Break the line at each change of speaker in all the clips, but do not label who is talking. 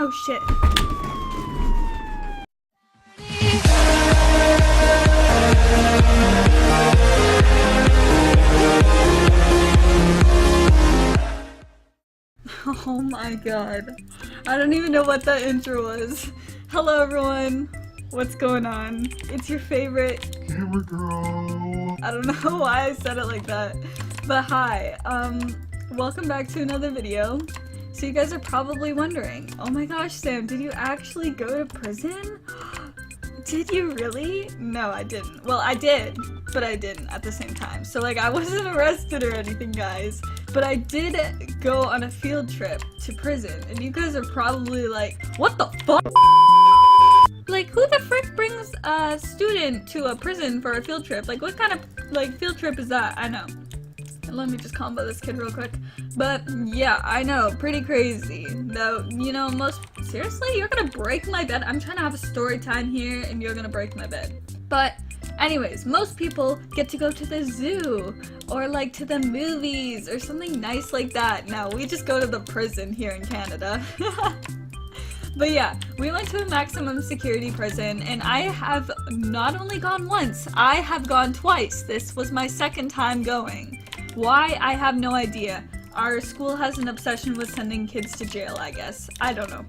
Oh shit. Oh my god. I don't even know what that intro was. Hello everyone. What's going on? It's your favorite
camera girl.
I don't know why I said it like that. But hi. Welcome back to another video. So you guys are probably wondering, oh my gosh, Sam, did you actually go to prison? Did you really? No, I didn't. Well, I did, but I didn't at the same time. So like, I wasn't arrested or anything, guys. But I did go on a field trip to prison. And you guys are probably like, what the fuck? Like, who the frick brings a student to a prison for a field trip? Like, what kind of, like, field trip is that? I know. Let me just combo this kid real quick. But, yeah, I know. Pretty crazy. Though, you know, seriously? You're gonna break my bed? I'm trying to have a story time here, and you're gonna break my bed. But, anyways, most people get to go to the zoo, or, like, to the movies, or something nice like that. No, we just go to the prison here in Canada. But yeah, we went to a maximum security prison, and I have not only gone once, I have gone twice. This was my second time going. Why? I have no idea. Our school has an obsession with sending kids to jail, I guess. I don't know.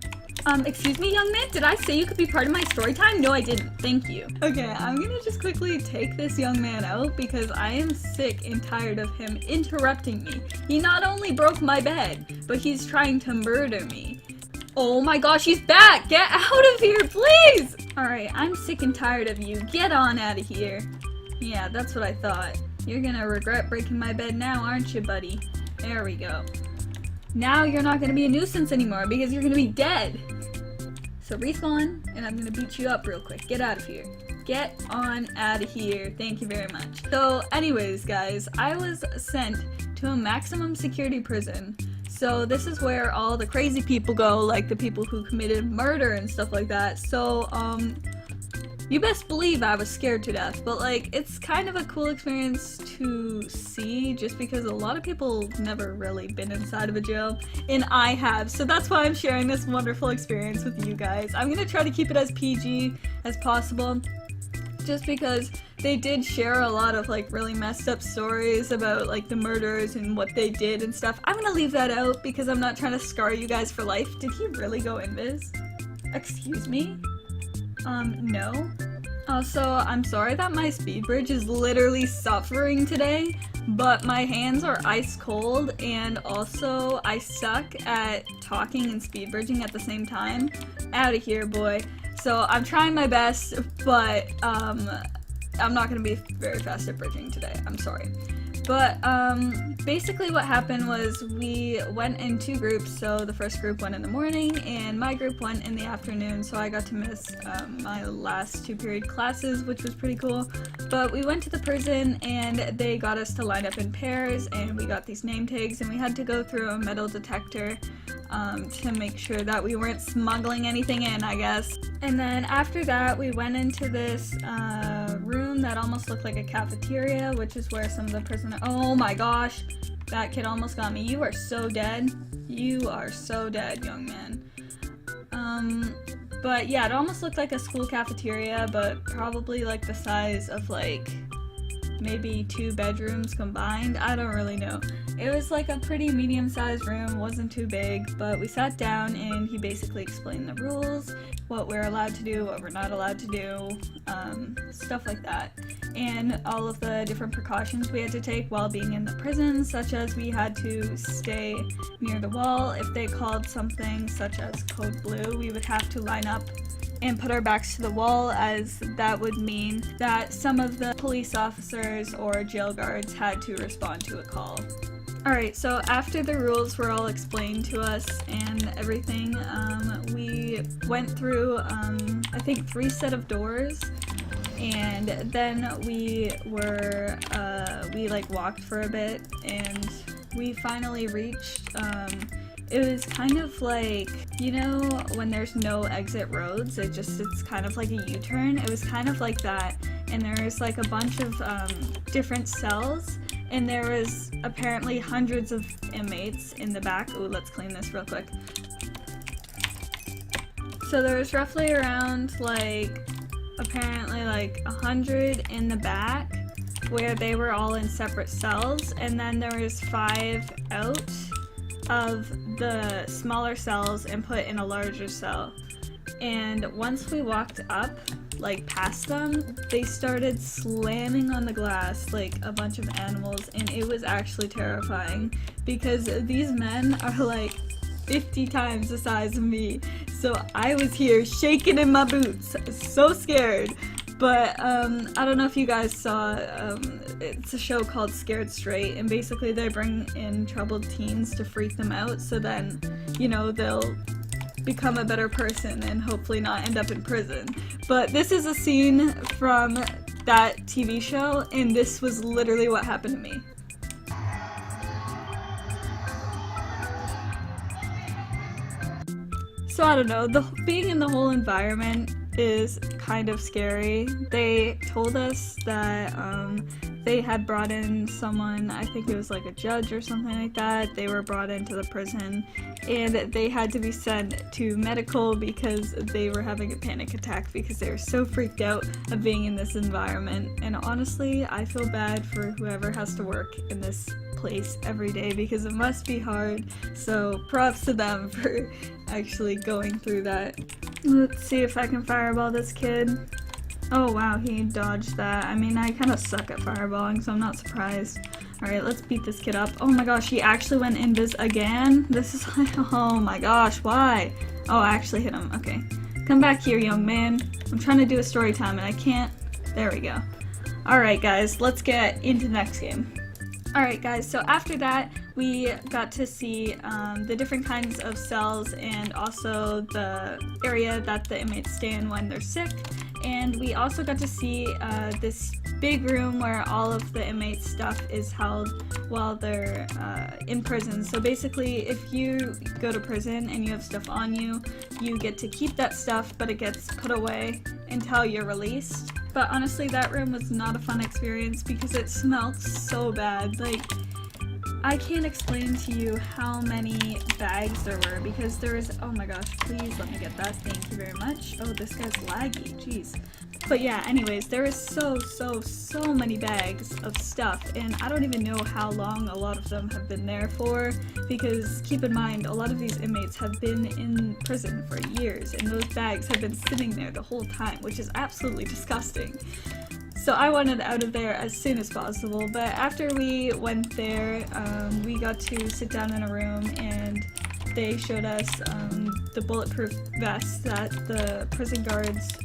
Excuse me, young man? Did I say you could be part of my story time? No, I didn't. Thank you. Okay, I'm gonna just quickly take this young man out because I am sick and tired of him interrupting me. He not only broke my bed, but he's trying to murder me. Oh my gosh, he's back! Get out of here, please! Alright, I'm sick and tired of you. Get on out of here. Yeah, that's what I thought. You're gonna regret breaking my bed now, aren't you, buddy? There we go. Now you're not gonna be a nuisance anymore because you're gonna be dead. So respawn, and I'm gonna beat you up real quick. Get out of here. Get on out of here. Thank you very much. So anyways, guys, I was sent to a maximum security prison. So this is where all the crazy people go, like the people who committed murder and stuff like that. So, you best believe I was scared to death, but like, it's kind of a cool experience to see just because a lot of people have never really been inside of a jail, and I have, so that's why I'm sharing this wonderful experience with you guys. I'm gonna try to keep it as PG as possible, just because they did share a lot of like really messed up stories about like the murders and what they did and stuff. I'm gonna leave that out because I'm not trying to scar you guys for life. Did he really go invis? Excuse me? No. Also, I'm sorry that my speed bridge is literally suffering today, but my hands are ice cold, and also I suck at talking and speed bridging at the same time. Out of here, boy. So I'm trying my best, but I'm not gonna be very fast at bridging today. I'm sorry. But basically what happened was we went in two groups. So the first group went in the morning and my group went in the afternoon, so I got to miss my last 2 period classes, which was pretty cool. But we went to the prison and they got us to line up in pairs, and we got these name tags, and we had to go through a metal detector to make sure that we weren't smuggling anything in, I guess. And then after that we went into this room that almost looked like a cafeteria, which is where some of the prisoners— oh my gosh, that kid almost got me. You are so dead. You are so dead, young man. But yeah, it almost looked like a school cafeteria, but probably like the size of like maybe 2 bedrooms combined. I don't really know. It was like a pretty medium-sized room, wasn't too big, but we sat down and he basically explained the rules, what we're allowed to do, what we're not allowed to do, stuff like that. And all of the different precautions we had to take while being in the prison, such as we had to stay near the wall. If they called something such as code blue, we would have to line up and put our backs to the wall, as that would mean that some of the police officers or jail guards had to respond to a call. Alright, so after the rules were all explained to us and everything, we went through, I think 3 set of doors, and then we like walked for a bit, and we finally reached, it was kind of like, you know, when there's no exit roads, it's kind of like a U-turn. It was kind of like that, and there's like a bunch of different cells, and there was apparently hundreds of inmates in the back. Ooh, let's clean this real quick. So there was roughly around like apparently like 100 in the back where they were all in separate cells, and then there was 5 out of the smaller cells and put in a larger cell. And once we walked up, like past them, they started slamming on the glass like a bunch of animals, and it was actually terrifying because these men are like 50 times the size of me. So I was here shaking in my boots, so scared. But I don't know if you guys saw, it's a show called Scared Straight, and basically they bring in troubled teens to freak them out so then, you know, they'll become a better person and hopefully not end up in prison. But this is a scene from that TV show, and this was literally what happened to me. So I don't know, being in the whole environment is kind of scary. They told us that they had brought in someone, I think it was like a judge or something like that. They were brought into the prison and they had to be sent to medical because they were having a panic attack because they were so freaked out of being in this environment. And honestly, I feel bad for whoever has to work in this place every day because it must be hard. So props to them for actually going through that. Let's see if I can fireball this kid. Oh wow, he dodged that. I mean, I kind of suck at fireballing, so I'm not surprised. Alright, let's beat this kid up. Oh my gosh, he actually went invis again? This is like, oh my gosh, why? Oh, I actually hit him. Okay. Come back here, young man. I'm trying to do a story time and I can't. There we go. Alright guys, let's get into the next game. Alright guys, so after that, we got to see the different kinds of cells and also the area that the inmates stay in when they're sick. And we also got to see this big room where all of the inmates' stuff is held while they're in prison. So basically, if you go to prison and you have stuff on you, you get to keep that stuff, but it gets put away until you're released. But honestly, that room was not a fun experience because it smelled so bad. Like, I can't explain to you how many bags there were because there was, oh my gosh, please let me get that, thank you very much. Oh, this guy's laggy, jeez. But yeah, anyways, there was so many bags of stuff, and I don't even know how long a lot of them have been there for, because keep in mind, a lot of these inmates have been in prison for years, and those bags have been sitting there the whole time, which is absolutely disgusting. So I wanted out of there as soon as possible, but after we went there, we got to sit down in a room and they showed us the bulletproof vests that the prison guards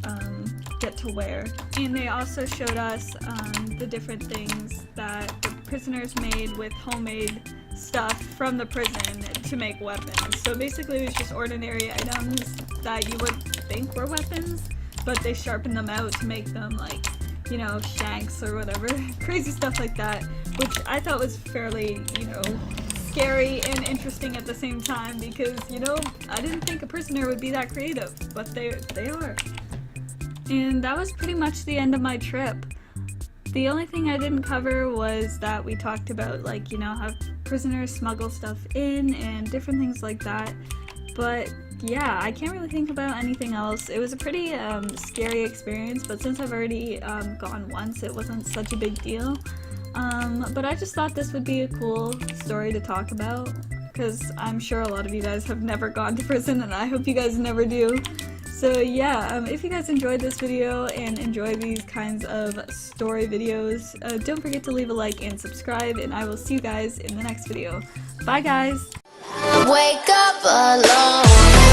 get to wear. And they also showed us the different things that the prisoners made with homemade stuff from the prison to make weapons. So basically it was just ordinary items that you would think were weapons, but they sharpened them out to make them like, you know, shanks or whatever. Crazy stuff like that, which I thought was fairly, you know, scary and interesting at the same time because, you know, I didn't think a prisoner would be that creative, but they are. And that was pretty much the end of my trip. The only thing I didn't cover was that we talked about, like, you know, how prisoners smuggle stuff in and different things like that. But yeah, I can't really think about anything else. It was a pretty scary experience, but since I've already gone once, it wasn't such a big deal. But I just thought this would be a cool story to talk about, because I'm sure a lot of you guys have never gone to prison, and I hope you guys never do. So yeah, if you guys enjoyed this video and enjoy these kinds of story videos, don't forget to leave a like and subscribe, and I will see you guys in the next video. Bye guys!
Wake up alone.